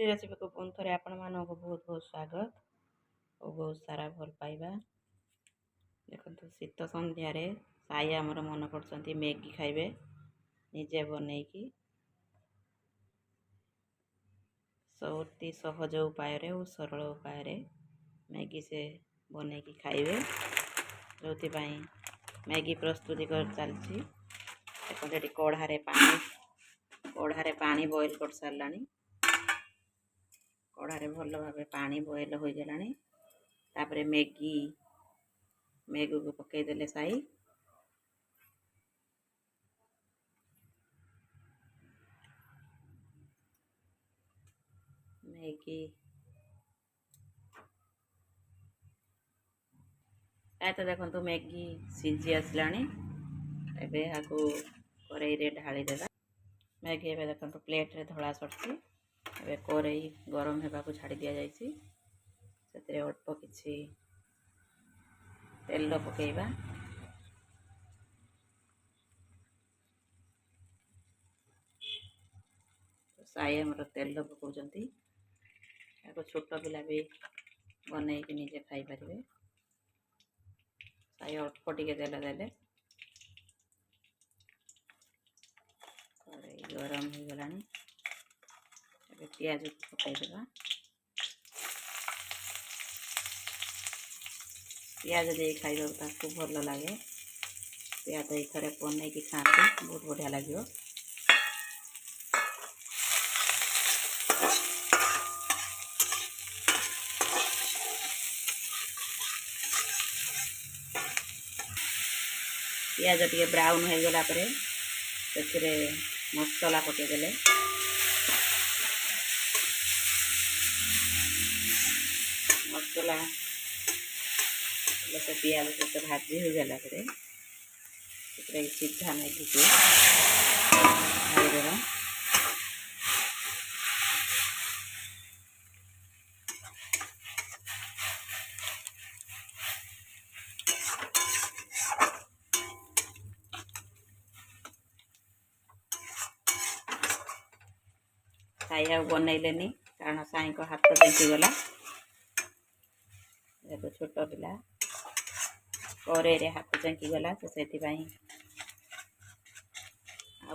Tasty recipe को पुणी थे आपण मानक बहुत बहुत स्वागत और बहुत सारा भल पाइबा। देखो शीत सन्धार साई आमर मन कर मैगी खाइबे निजे बनईकी अति सहज उपाय और सरल उपाय मैगी से बनईकी खाइबे। जो मैगी प्रस्तुति कर चलती देखते कढ़ारे पानी बॉईल कर सारा कढ़ारे भल भाव पानी बॉईल हो गलानी तापरे मैगी को पकईदेले साई मैगी तो देखो मैगी सीझी आसला कड़ाई ढाली देगा। मैगी एवं देखो प्लेट रे धड़ा सड़ती कड़ाई गरम होगा छाड़ी दि जाए अल्प किसी तेल पकेबा साई आमर तेल पकाउछंती छोट पिला भी बन निजे खाई पारे। साई अल्प टिके तेल देले कड़ाई गरम हो गलानी पियाज पकईदेवा। पियाज दे खाइबा खूब भल लगे। पियाज थे बनईकी खाते बहुत बढ़िया लगे। पियाज टे ब्राउन हो गला मसला पकईदेले मसला से पियाज सहित भाजी हो गला सीधा मैगी को ढाईदेवा। साई आ बनईले कारण साई को हाथ देखी गला। देखो छोट पिला कड़े हाथ चेंकी गला तो से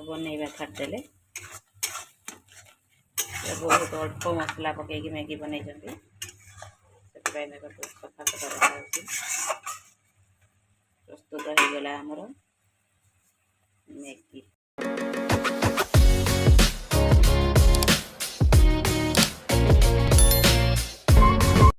बनईबा छाड़देले। बहुत अल्प मसला पकईकी मैगी बनई सफा सफा प्रस्तुत हो गला आमर मैगी।